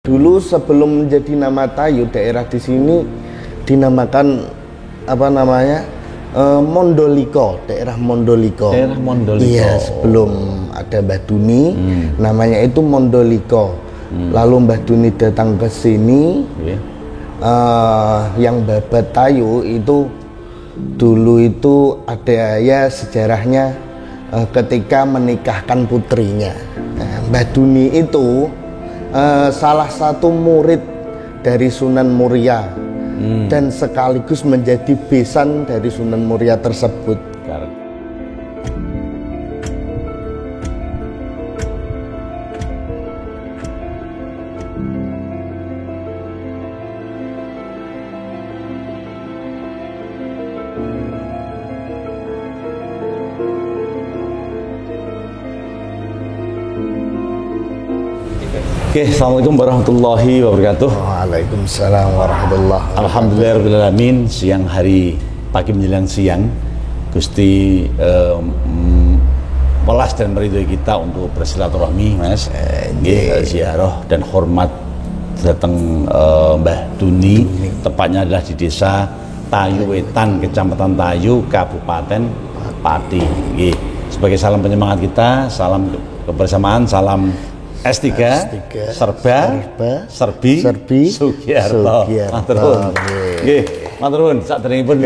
Dulu sebelum menjadi nama Tayu, daerah di sini dinamakan apa namanya? Mondoliko, daerah Mondoliko. Daerah Mondoliko. Iya, sebelum ada Mbah Duni, namanya itu Mondoliko. Lalu Mbah Duni datang ke sini, yang babat Tayu itu dulu itu ada ya sejarahnya ketika menikahkan putrinya. Nah, Mbah Duni itu salah satu murid dari Sunan Muria. Dan sekaligus menjadi besan dari Sunan Muria tersebut. Oke, assalamualaikum warahmatullahi wabarakatuh. Waalaikumsalam warahmatullahi wabarakatuh. Alhamdulillahirrahmanirrahim. Siang hari, pagi menjelang siang, Gusti welas dan meridhoi kita untuk bersilaturahmi, Mas. Ziarah dan hormat datang Mbah Duni. Tepatnya adalah di desa Tayu Wetan, Kecamatan Tayu, Kabupaten Pati. Sebagai salam penyemangat kita, salam kebersamaan, salam S3, Serbi, Sugiarto. Maturun. Nggih, maturun. Saderengipun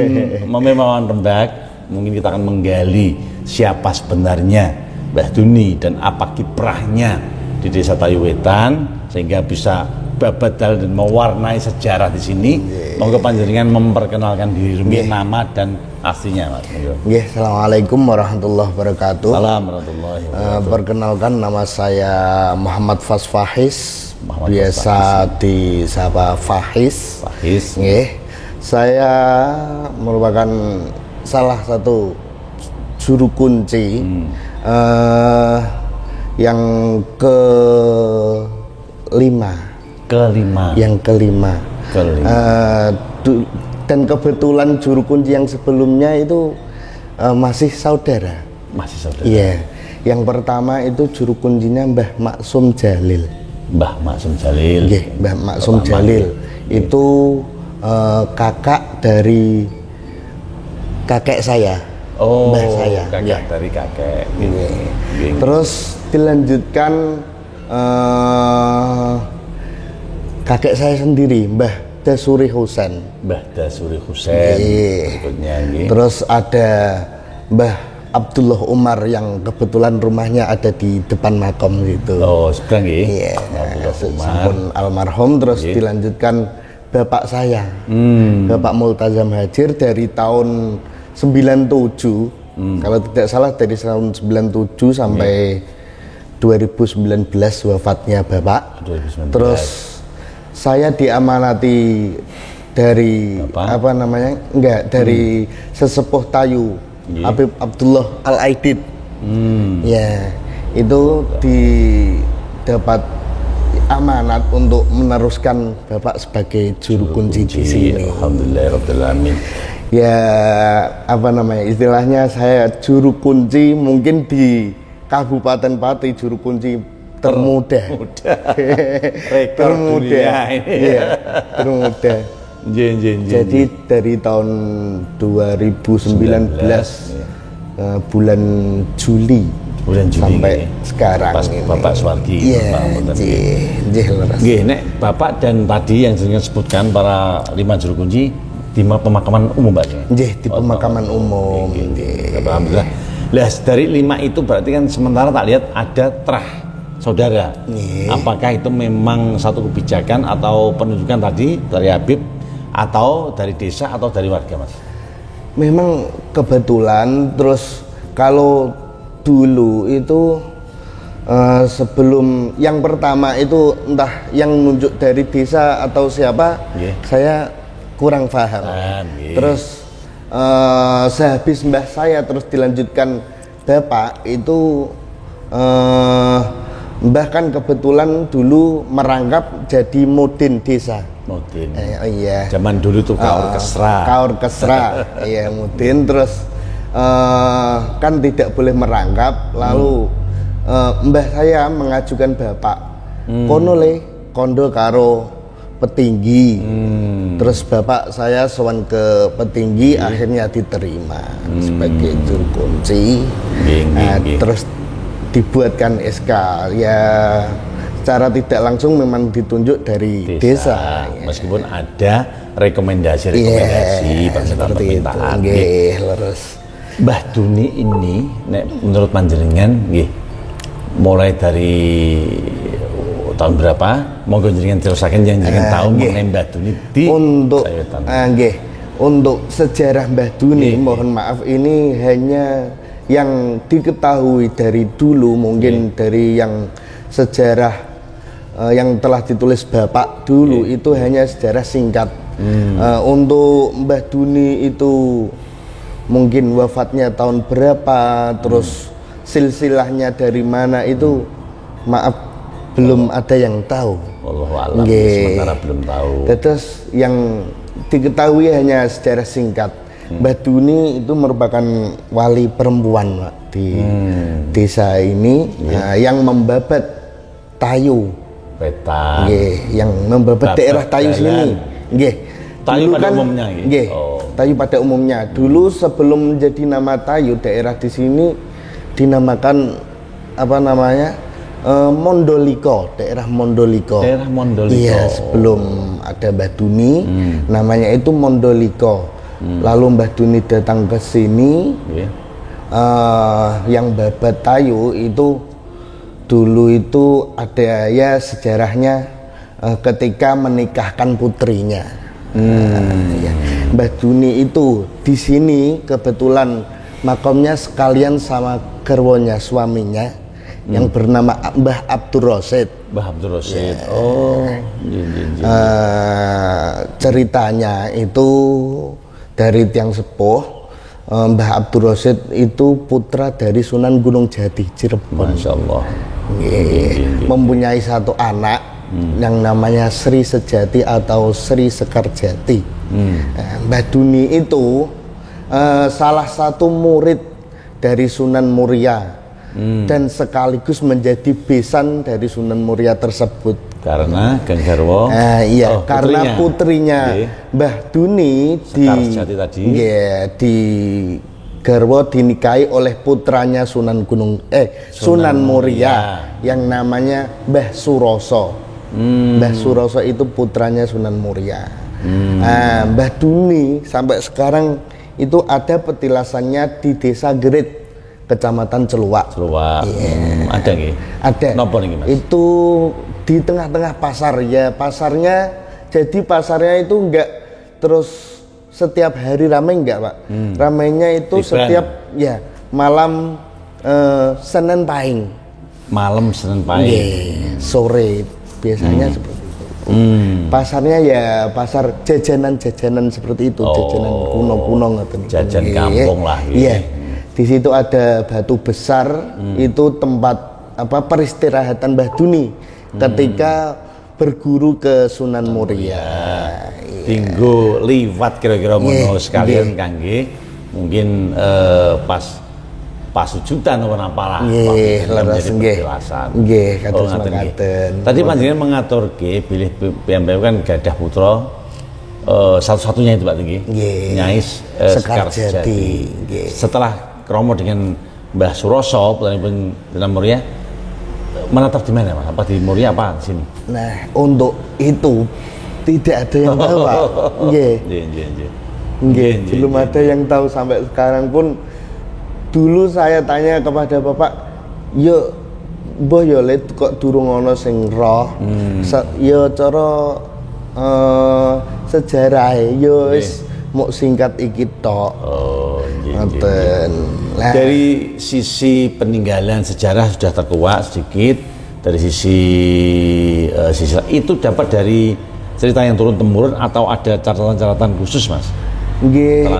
mememawon rembag, mungkin kita akan menggali siapa sebenarnya Mbah Duni dan apa kiprahnya di Desa Tayu Wetan sehingga bisa babadal dan mewarnai sejarah di sini. Monggo panjenengan memperkenalkan diri, nama dan aslinya, Mas. Nggih, assalamualaikum warahmatullahi wabarakatuh. Salam warahmatullahi wabarakatuh. Perkenalkan, nama saya Muhammad Fas Fahis, biasa disapa Fahis. Nggih, saya merupakan salah satu juru kunci yang kelima. Yang kelima. Dan kebetulan juru kunci yang sebelumnya itu masih saudara. Iya. Yang pertama itu juru kuncinya Mbah Maksum Jalil. Mbah Maksum Jalil. Nggih, Mbah Maksum Jalil. Itu kakak dari kakek saya. Mbah saya. Kakak dari kakek. Terus dilanjutkan kakek saya sendiri, Mbah Dasuri Husain. Mbah Dasuri Husain. Terus ada Mbah Abdullah Umar yang kebetulan rumahnya ada di depan makam gitu. Oh, sekarang iya. Sampun almarhum. Terus dilanjutkan bapak saya, Bapak Multazam Hajir dari tahun 97. Kalau tidak salah dari tahun 97 sampai 2019 wafatnya bapak. 2019. Terus saya diamanati dari apa namanya? Dari sesepuh Tayu, Habib Abdullah Al-Aidid. Ya, itu didapat amanat untuk meneruskan bapak sebagai juru kunci di sini. Alhamdulillahirabbil alamin. Ya, apa namanya? Istilahnya saya juru kunci mungkin di Kabupaten Pati juru kunci termuda. Rekor dunia ini. Iya, termuda. Jadi dari tahun 2019 bulan Juli sampai sekarang pas ini. Bapak Swargi. Iya. Nggih, nek Bapak dan tadi yang jenengan sebutkan para 5 juru kunci di pemakaman umum, Pak. Nggih, di pemakaman umum. Alhamdulillah. Lah dari 5 itu berarti kan sementara tak lihat ada terah saudara. Apakah itu memang satu kebijakan atau penunjukan tadi dari Habib atau dari desa atau dari warga, Mas? Memang kebetulan. Terus kalau dulu itu sebelum yang pertama itu entah yang nunjuk dari desa atau siapa, saya kurang paham. Terus sehabis mbah saya terus dilanjutkan bapak itu mbah kan kebetulan dulu merangkap jadi mudin desa. Mudin. Iya. Zaman dulu tuh kaur kesra. Iya, mudin. Terus kan tidak boleh merangkap. Lalu mbah saya mengajukan bapak, kono le kondo karo petinggi. Terus bapak saya sowan ke petinggi, akhirnya diterima sebagai juru kunci. Terus dibuatkan SK ya, secara tidak langsung memang ditunjuk dari desa. Meskipun ada rekomendasi permintaan. Leres. Mbah Duni ini menurut panjenengan mulai dari tahun berapa? Monggo jenengan terusaken jenengan tahu mengenai Mbah Duni di untuk sejarah Mbah Duni, mohon maaf ini hanya yang diketahui dari dulu, mungkin dari yang sejarah yang telah ditulis bapak dulu itu hanya sejarah singkat. Untuk Mbah Duni itu mungkin wafatnya tahun berapa, terus silsilahnya dari mana itu maaf belum ada yang tahu. Wallahualam, sementara belum tahu. Terus yang diketahui hanya sejarah singkat. Mbah Duni itu merupakan wali perempuan, Pak, di desa ini yang membabat Tayu. Wetan. Yang membabat daerah Tayu sini. Tayu pada umumnya. Tayu pada umumnya. Dulu sebelum menjadi nama Tayu, daerah di sini dinamakan apa namanya? Mondoliko, daerah Mondoliko. Daerah Mondoliko. Iya, sebelum ada Mbah Duni, namanya itu Mondoliko. Lalu Mbah Duni datang ke sini, yang babat Tayu itu dulu itu ada ya sejarahnya ketika menikahkan putrinya. Mbah Duni itu di sini kebetulan makamnya sekalian sama garwonya suaminya. Yang bernama Mbah Abdur Rosid. Mbah Abdur Rosid. Ceritanya itu dari tiang sepuh. Mbah Abdur Rosid itu putra dari Sunan Gunung Jati, Cirebon. Masya Allah. Mempunyai satu anak yang namanya Sri Sejati atau Sri Sekarjati. Mbah Duni itu salah satu murid dari Sunan Muria. Dan sekaligus menjadi besan dari Sunan Muria tersebut. Karena Kang Garwo. Karena putrinya Mbah Duni di Garwo dinikahi oleh putranya Sunan Muria yang namanya Mbah Suroso. Mbah Suroso itu putranya Sunan Muria. Mbah Duni sampai sekarang itu ada petilasannya di Desa Gerit, Kecamatan Celuak. Ada nggih? Ada. Napa niki, Mas? Itu di tengah-tengah pasar ya. Pasarnya itu enggak terus setiap hari ramai enggak, Pak. Ramainya itu setiap malam Senin Pahing. Malam Senin Pahing. Sore biasanya seperti itu. Pasarnya ya pasar jajanan-jajanan seperti itu, jajanan kuno-kuno ngoten. Jajan kampung lah gitu. Iya. Di situ ada batu besar, itu tempat peristirahatan Mbah Duni ketika berguru ke Sunan Muria. Tinggo liwat kira-kira ngono sekalian kangge mungkin pas pasujudan apa apalah. Leres nggih. Nggih, kados mekaten. Tadi panjenengan mengaturke bilih piyambake kan gadah putra satu-satunya itu Pak Tinggi. Nyai Sekarjati. Setelah kromo dengan Mbah Suroso, putripun Sunan Muria, menetap di mana, Mas? Apa di Muria apa di sini? Nah, untuk itu tidak ada yang tahu, Pak. Belum ada yang tahu sampai sekarang pun. Dulu saya tanya kepada Bapak, yo mbah yo let kok durung ana sing roh. Yo cara sejarahe yo wis muk singkat iki tok. Dari sisi peninggalan sejarah sudah terkuak sedikit. Dari sisi itu dapat dari cerita yang turun temurun atau ada catatan-catatan khusus, Mas?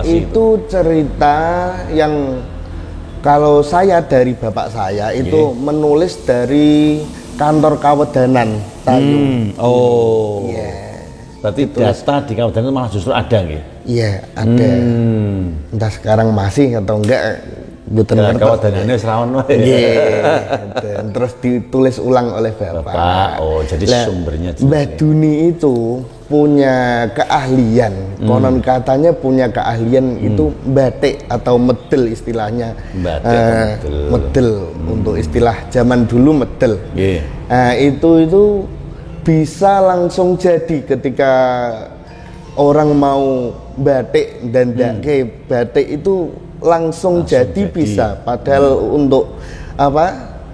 Itu cerita yang kalau saya dari bapak saya itu menulis dari kantor Kawedanan Tayu. Berarti data di Kawedanan malah justru ada nggih? Iya, ada. Entah sekarang masih atau enggak, Mboten ngertos. Kalau danane wis ra ono. Nggih. Terus ditulis ulang oleh Bapak. Oh, jadi sumbernya Mbah Duni itu punya keahlian. Konon katanya punya keahlian itu batik atau medel istilahnya. Medel untuk istilah zaman dulu medel. Itu bisa langsung jadi ketika orang mau batik dan batik itu langsung jadi bisa. Padahal untuk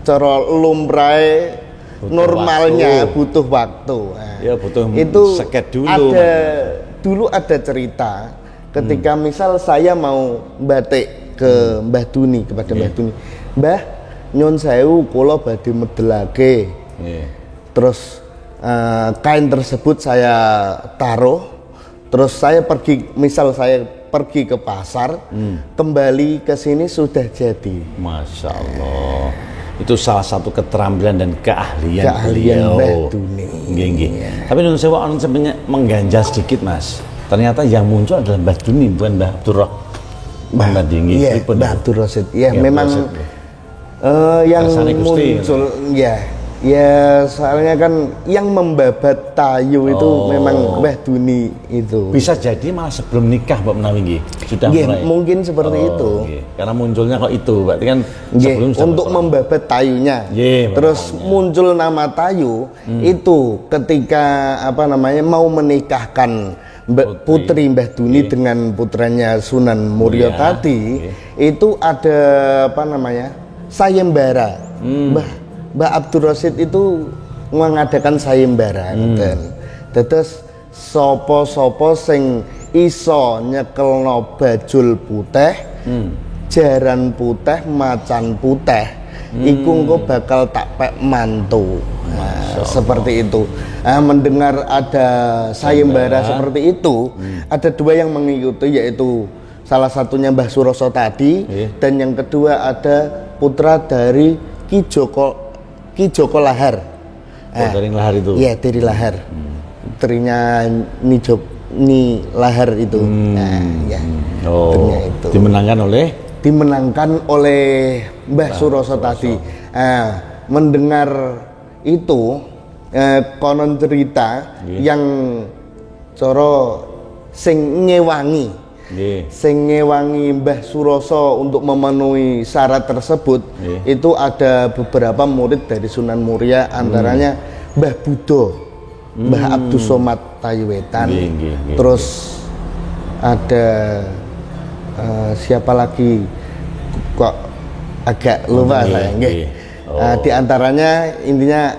cara lumrahe normalnya butuh waktu. Butuh itu seket dulu. Dulu ada cerita ketika misal saya mau batik ke Mbah Duni, kepada Mbah Duni. Mbah, nyun sewu kula badhe medelake. Terus kain tersebut saya taruh, terus saya pergi ke pasar, kembali ke sini sudah jadi. Masya Allah, itu salah satu keterampilan dan keahlian beliau. Mbah Duni. Tapi nun sewu on sebenarnya mengganjal sedikit Mas. Ternyata yang muncul adalah Mbah Duni, bukan Mbah Abdurrah. Mbah Abdul Rasid. Memang yang muncul soalnya kan yang membabat tayu itu memang Mbah Duni itu. Bisa jadi malah sebelum nikah Mbak Menawi nggih. Sudah mulai. Mungkin seperti itu. Karena munculnya kok itu, berarti kan sebelum untuk membabat tayunya. Terus muncul nama tayu itu ketika mau menikahkan putri Mbah Duni dengan putranya Sunan Muria tadi. Itu ada sayembara. Mbah Abdul Rasid itu mengadakan sayembara. Terus sopo sing iso nyekelno bajul putih, jaran putih, macan putih, iku engko bakal tak pek mantu. Seperti itu. Mendengar ada sayembara seperti itu, ada dua yang mengikuti, yaitu salah satunya Mbah Suroso tadi, dan yang kedua ada putra dari Ki Joko Lahar. Dari Lahar itu? Iya, dari Lahar. Putrinya Ni Lahar itu. Itu. Dimenangkan oleh Mbah Suroso tadi. Mendengar itu, konon cerita yang sing ngewangi Mbah Suroso untuk memenuhi syarat tersebut, itu ada beberapa murid dari Sunan Muria, antaranya Mbah Budo, Mbah Abdus Somad Tayuwetan, terus ada siapa lagi kok agak lupa saya. Di antaranya intinya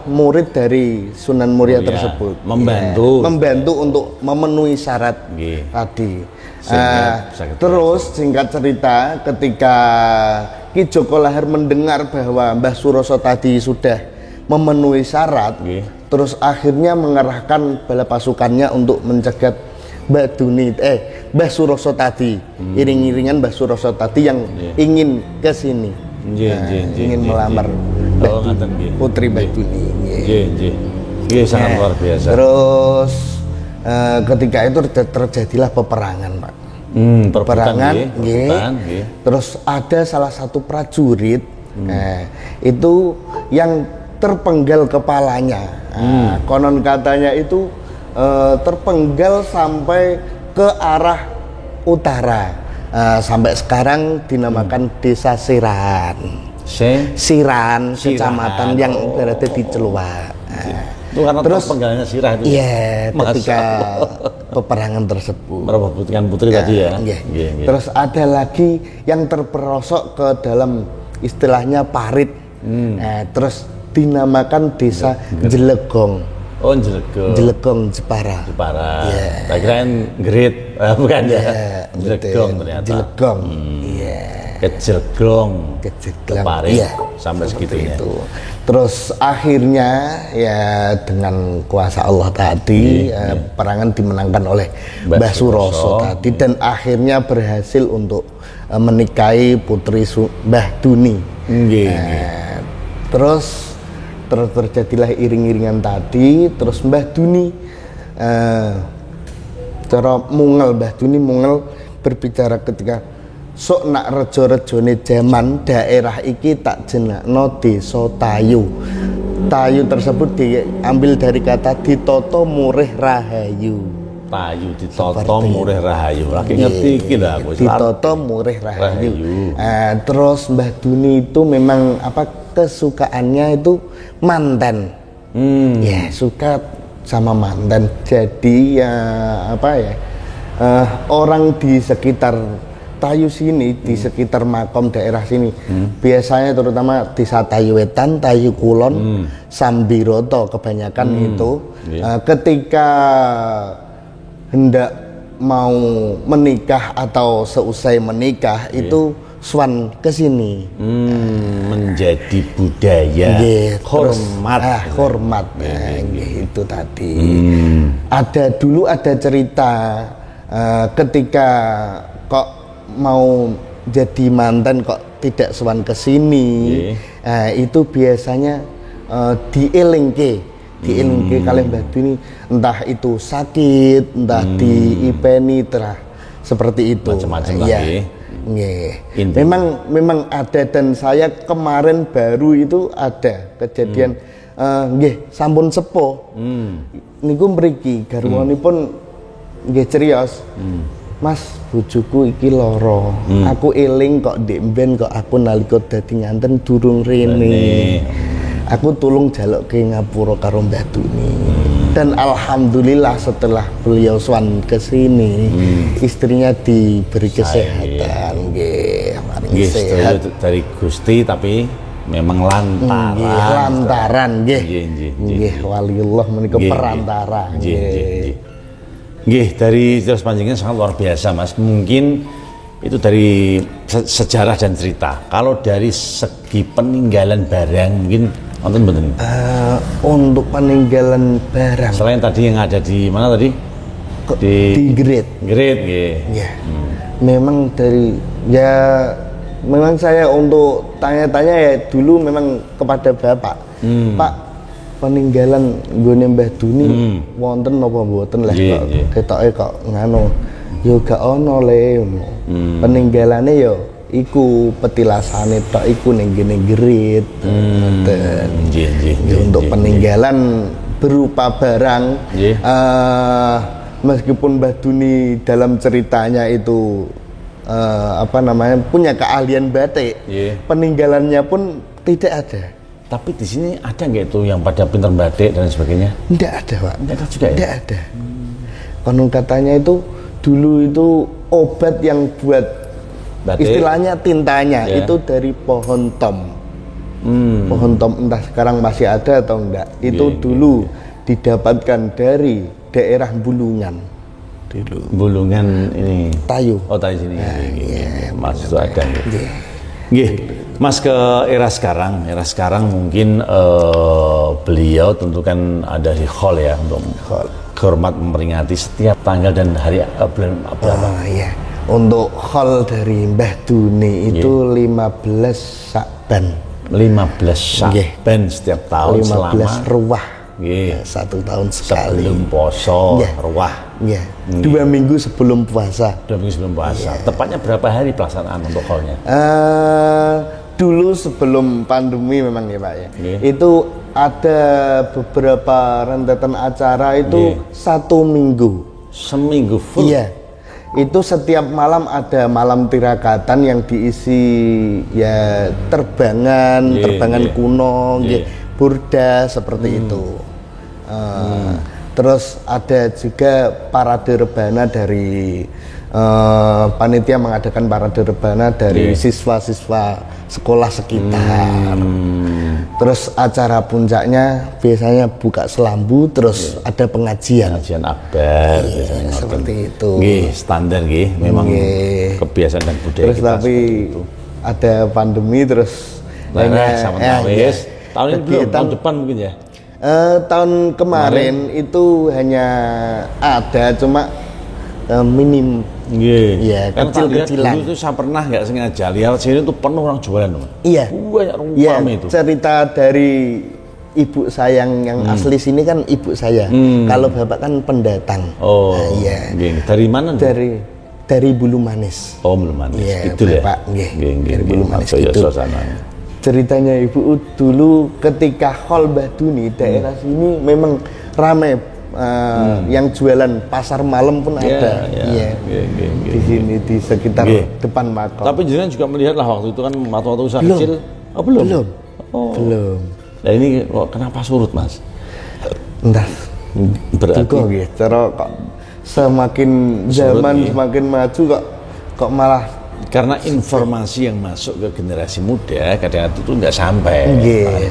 murid dari Sunan Muria tersebut membantu untuk memenuhi syarat tadi. Terus singkat cerita, ketika Ki Joko Lahar mendengar bahwa Mbah Suroso tadi sudah memenuhi syarat, terus akhirnya mengerahkan bala pasukannya untuk mencegat Mbah Suroso tadi, iring-iringan Mbah Suroso tadi yang ingin ke sini, ingin melamar putri Mbah Duni. Sangat luar biasa. Terus ketika itu terjadilah peperangan, Pak. Peperangan, terus ada salah satu prajurit, itu yang terpenggal kepalanya. Konon katanya itu terpenggal sampai ke arah utara. Sampai sekarang dinamakan Desa Siran, kecamatan yang berada di Celuak. Terus penggalannya sirah itu. Ketika peperangan tersebut. Merebutkan putri tadi ya. Terus ada lagi yang terperosok ke dalam istilahnya parit. Terus dinamakan Desa Jelegong. Oh, Jelegong Jepara. Tak kirain Grit, bukan ya. Jelegong ternyata. Jelegong. Kejelgong. Parit. Sampai segitunya. Terus akhirnya dengan kuasa Allah tadi perangan dimenangkan oleh Mbah Suroso tadi, dan akhirnya berhasil untuk menikahi putri Mbah Duni. Terus terjadilah iring-iringan tadi. Terus Mbah Duni Mbah Duni berbicara ketika sok nak rejo-rejone jaman daerah iki tak jenakno Desa Tayu. Tayu tersebut diambil dari kata ditoto murih rahayu. Tayu ditoto murih rahayu. Lagi ngerti iki lho aku. Ditoto murih rahayu. Terus Mbah Duni itu memang apa kesukaannya itu manten. Ya, suka sama manten. Jadi ya apa ya? Orang di sekitar Tayu sini, di sekitar makom daerah sini, biasanya terutama Desa Tayu Wetan, Tayu Kulon, Sambiroto kebanyakan itu, ketika hendak mau menikah atau seusai menikah itu swan ke sini. Menjadi budaya, hormat. Itu tadi. Dulu ada cerita ketika kok mau jadi mantan kok tidak swan ke sini. Itu biasanya dielingke kalian Mbah Duni, entah itu sakit, entah diipeni terah seperti itu. Macam-macam lagi. Memang ada, dan saya kemarin baru itu ada kejadian sampun sepo. Niku mriki garwanipun nggih cerios. Mas, bojoku iki loro. Aku eling kok ndek mben kok aku nalika dadi nganten durung rene. Aku tulung jalokke ngapura karo Mbah Duni. Dan alhamdulillah setelah beliau swan ke sini, istrinya diberi kesehatan. Nggih, sehat dari Gusti tapi memang lantaran. Nggih, waliullah menika perantara. Nggih, dari terus panjenengan sangat luar biasa, Mas. Mungkin itu dari sejarah dan cerita. Kalau dari segi peninggalan barang mungkin wonten mboten? Untuk peninggalan barang. Selain tadi yang ada di mana tadi? Di Grit, nggih. Ya. Memang memang saya untuk tanya-tanya ya dulu memang kepada Bapak. Pak, peninggalan nggone Mbah Duni wonten napa mboten lah kok ketoke kok nganu ya gak ono le peninggalane ya iku petilasane tok iku ning gene Grit. Untuk peninggalan berupa barang meskipun Mbah Duni dalam ceritanya itu punya keahlian batik, peninggalannya pun tidak ada. Tapi di sini ada nggak itu yang pada pintar batik dan sebagainya? Tidak ada, Pak. Tidak ada juga ya? Tidak ada. Konon katanya itu dulu itu obat yang buat batik, istilahnya tintanya itu dari pohon tom. Pohon tom entah sekarang masih ada atau enggak. Itu dulu didapatkan dari daerah Bulungan. Bulungan ini. Tayu. Oh, Tayu sini. Maksud ada. Nggih, Mas, ke era sekarang mungkin beliau tentu kan ada di hall ya untuk hormat memperingati setiap tanggal dan hari bulan berapa? Untuk hall dari Mbah Duni itu 15 Syakban. 15 Syakban setiap tahun 15 selama ruah. Ya, 1 tahun sekali. Sebelum poso, ruah. 2 minggu sebelum puasa. 2 minggu sebelum puasa. Tepatnya berapa hari pelaksanaan untuk hallnya? Dulu sebelum pandemi memang ya Pak ya. Itu ada beberapa rentetan acara itu 1 minggu. Seminggu full? Iya. Itu setiap malam ada malam tirakatan yang diisi ya terbangan kuno, burda seperti itu. Terus ada juga parade rebana dari panitia mengadakan parade rebana dari siswa-siswa sekolah sekitar. Terus acara puncaknya biasanya buka selambu, terus ada pengajian akbar seperti itu. Standar memang kebiasaan dan budaya terus kita. Tapi ada pandemi terus tahun ini belum, tahun depan mungkin ya. Tahun kemarin itu hanya ada cuma minim. Kecil-kecilan. Dulu itu saya pernah nggak sengaja lihat sini tuh penuh orang jualan. Iya. Banyak rame itu. Cerita dari ibu saya yang asli sini kan ibu saya. Kalau bapak kan pendatang. Dari mana? dari Bulu Manis. Oh, Bulu Manis. Iya, itu ya. Pak, nggih. Dari Bulu Manis itu. Ceritanya Ibu Ud, dulu ketika Hall Mbah Duni daerah sini memang ramai, yang jualan pasar malam pun ada. Iya. Di sini di sekitar depan makam. Tapi jenengan juga melihat lah waktu itu kan waktu usaha kecil. Oh, belum. Belum. Nah ini kenapa surut, Mas? Entah. Berarti cara kok semakin zaman semakin maju kok malah karena informasi yang masuk ke generasi muda kadang-kadang itu nggak sampai.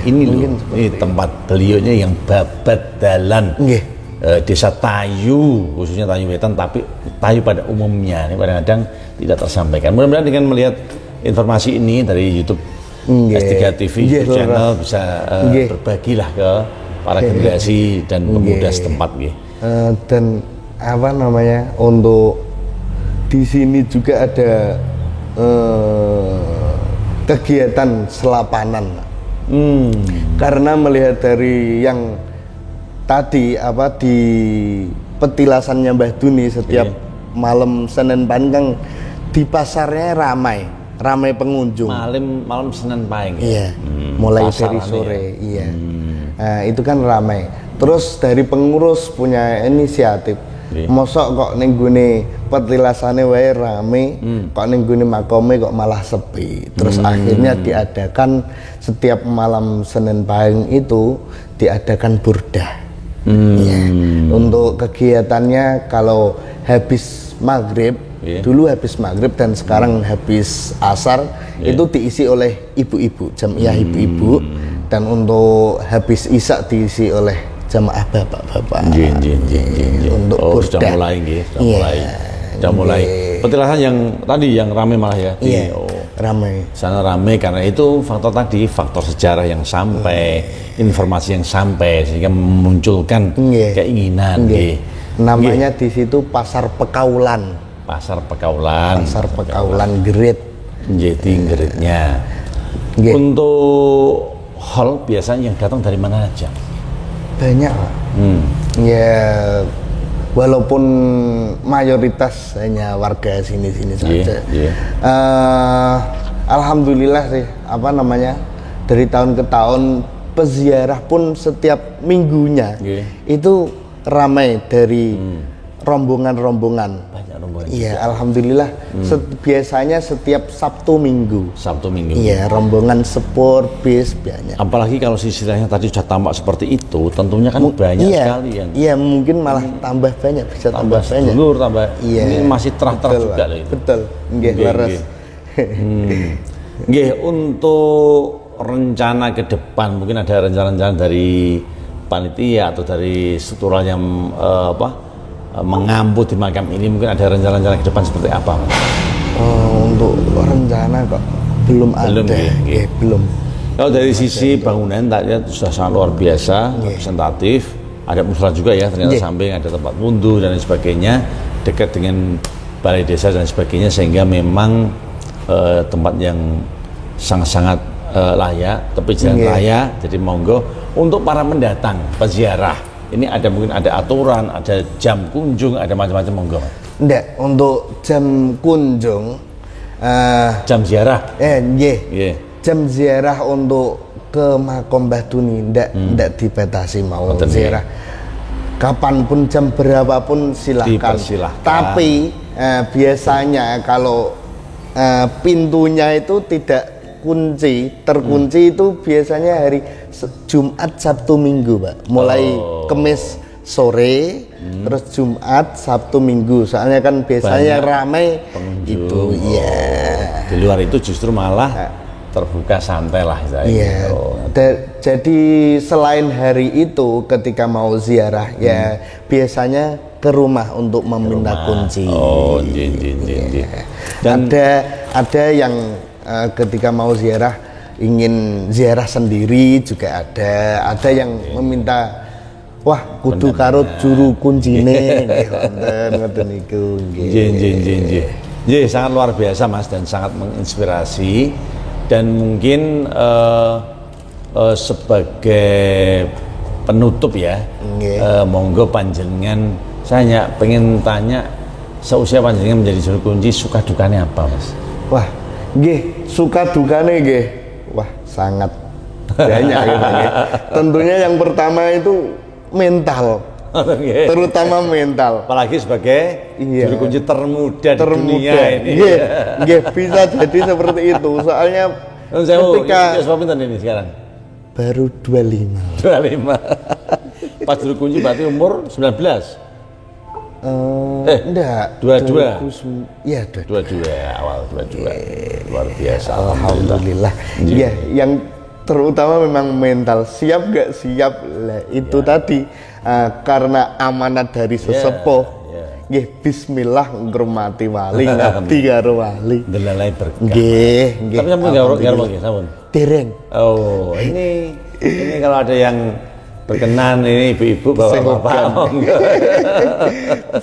Ini loh, ini tempat beliaunya yang babat dalan desa Tayu, khususnya Tayu Wetan, tapi Tayu pada umumnya ini kadang-kadang tidak tersampaikan. Mudah-mudahan dengan melihat informasi ini dari YouTube S3 TV YouTube channel bisa berbagilah ke para generasi dan pemuda setempat. Dan apa namanya, untuk di sini juga ada kegiatan selapanan. Karena melihat dari yang tadi apa di petilasannya Mbah Duni setiap malam Senin Pahing di pasarnya ramai pengunjung. Malam Senin Pahing. Iya. Mulai dari sore. Iya. Nah, itu kan ramai. Terus dari pengurus punya inisiatif. Mosok kok ning gone petilasane wae rame, kok ning gone makome kok malah sepi. Terus akhirnya diadakan setiap malam Senin Pahing itu diadakan burdah. Untuk kegiatannya kalau habis maghrib, dulu habis maghrib dan sekarang habis asar, itu diisi oleh ibu-ibu, jamiah ibu-ibu, dan untuk habis isya diisi oleh jamaah bapak-bapak. Untuk sudah mulai, sudah mulai. Petilasan yang tadi yang ramai malah ya. Ramai. Sana ramai karena itu faktor sejarah yang sampai, informasi yang sampai sehingga memunculkan keinginan. Namanya di situ Pasar Pekaulan. Pasar Pekaulan Gerit. Jadi geritnya. Untuk hall biasanya yang datang dari mana aja? Banyak. Ya walaupun mayoritas hanya warga sini-sini saja. Alhamdulillah sih, apa namanya, dari tahun ke tahun peziarah pun setiap minggunya itu ramai dari rombongan-rombongan. Banyak rombongan. Iya, alhamdulillah. Biasanya setiap Sabtu Minggu. Iya, rombongan sepur, bis banyak. Apalagi kalau istilahnya tadi sudah tampak seperti itu, tentunya kan banyak sekali yang. Iya, mungkin malah tambah banyak, bisa tambah banyak. Tambah. Ini masih terah-terah juga loh itu. Betul. Nggih, leres. Nggih, untuk rencana ke depan mungkin ada rencana-rencana dari panitia atau dari struktural yang mengampu di makam ini, mungkin ada rencana-rencana ke depan seperti apa, Mas? Untuk rencana kok belum ada. Belum. Kalau dari sisi bangunan tadi sudah sangat luar biasa, representatif, ada musala juga ya, ternyata samping ada tempat wudhu dan lain sebagainya, dekat dengan balai desa dan sebagainya, sehingga memang tempat yang sangat-sangat layak, tepi jalan raya. Jadi monggo untuk para pendatang peziarah. Ini mungkin ada aturan, ada jam kunjung, ada macam-macam, monggo. Enggak, untuk jam kunjung, jam ziarah. Jam ziarah untuk ke makam Mbah Duni enggak dibatasi mau ziarah. Kapanpun jam berapapun silahkan. Tapi biasanya kalau pintunya itu tidak terkunci itu biasanya hari Jumat, Sabtu, Minggu, Pak. Mulai Kamis sore, terus Jumat, Sabtu, Minggu. Soalnya kan biasanya ramai itu. Di luar itu justru malah terbuka santai lah. Jadi selain hari itu ketika mau ziarah biasanya ke rumah untuk meminta kunci. Dan ada yang ketika mau ziarah ingin ziarah sendiri juga ada yang meminta kudu karo juru kuncine ngoten niku nggih. Sangat luar biasa, Mas, dan sangat menginspirasi, dan mungkin sebagai penutup ya, monggo panjenengan, saya pengen tanya seusia panjenengan menjadi juru kunci, suka dukanya apa, Mas? Wah, nggih, suka dukanya nggih. Wah, sangat banyak gitu, nggih. Tentunya yang pertama itu mental. Terutama mental. Apalagi sebagai juru kunci termuda di dunia ini. Nggih, bisa jadi seperti itu. Soalnya ketika ini sekarang baru 25. Pas juru kunci berarti umur 19. Enggak, 22. Iya, 22, awal 22. Luar biasa. Alhamdulillah. Iya, yang terutama memang mental. Siap gak siap lah itu tadi karena amanat dari sesepuh. Nggih, bismillah ngurmati wali, ngabdi karo wali. Delalai berkah. Nggih. Tapi sampeyan garwa nggih, sampun. Dereng. Oh, ini kalau ada yang berkenan ini ibu-ibu bapak-bapak.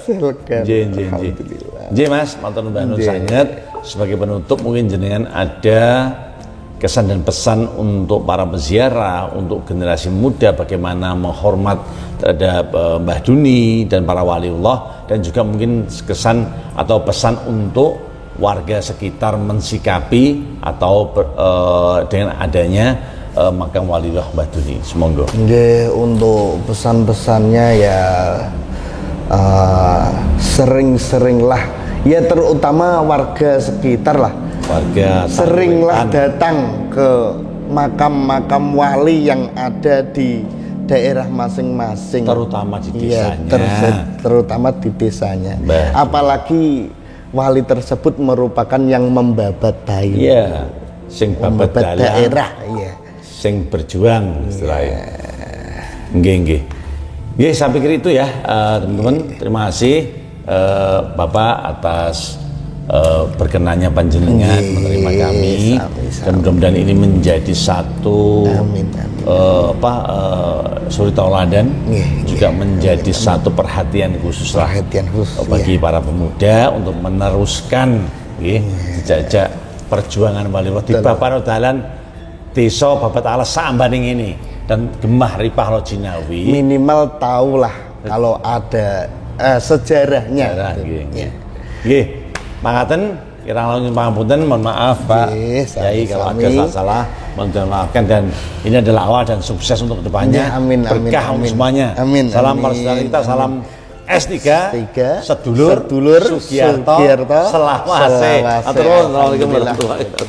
Silakan. Nggih Mas, matur nuwun sanget. Sebagai penutup mungkin jenengan ada kesan dan pesan untuk para peziarah, untuk generasi muda bagaimana menghormat terhadap Mbah Duni dan para waliullah, dan juga mungkin kesan atau pesan untuk warga sekitar mensikapi atau dengan adanya makam waliullah Mbah Duni. Semoga. Nggih, untuk pesan-pesannya ya sering-seringlah ya, terutama warga sekitar lah. Warga seringlah datang ke makam-makam wali yang ada di daerah masing-masing, terutama di desanya. Terutama di desanya. Apalagi wali tersebut merupakan yang membabat daerah. Iya, sing babat daerah, iya. Sing berjuang istilahnya. Nggih. Nggih, saya pikir itu ya, teman-teman. Terima kasih Bapak atas berkenannya panjenengan menerima kami, dan mudah-mudahan ini menjadi satu suri tauladan, juga menjadi satu perhatian khusus bagi para pemuda untuk meneruskan jejak perjuangan waliullah di Bapak dalan desa Babat Alas Sambaning ini, dan gemah ripah lo Jinawi. Minimal tahulah kalau ada sejarahnya. Nggih. Mangaten kirang langkung pangapunten, mohon maaf Pak Yai kalau ada salah, mohon maafkan, dan ini adalah awal dan sukses untuk kedepannya. Berkah untuk semuanya. Salam para saudara kita, salam S3 sedulur Sugiarto Selawase. Assalamualaikum warahmatullahi wabarakatuh.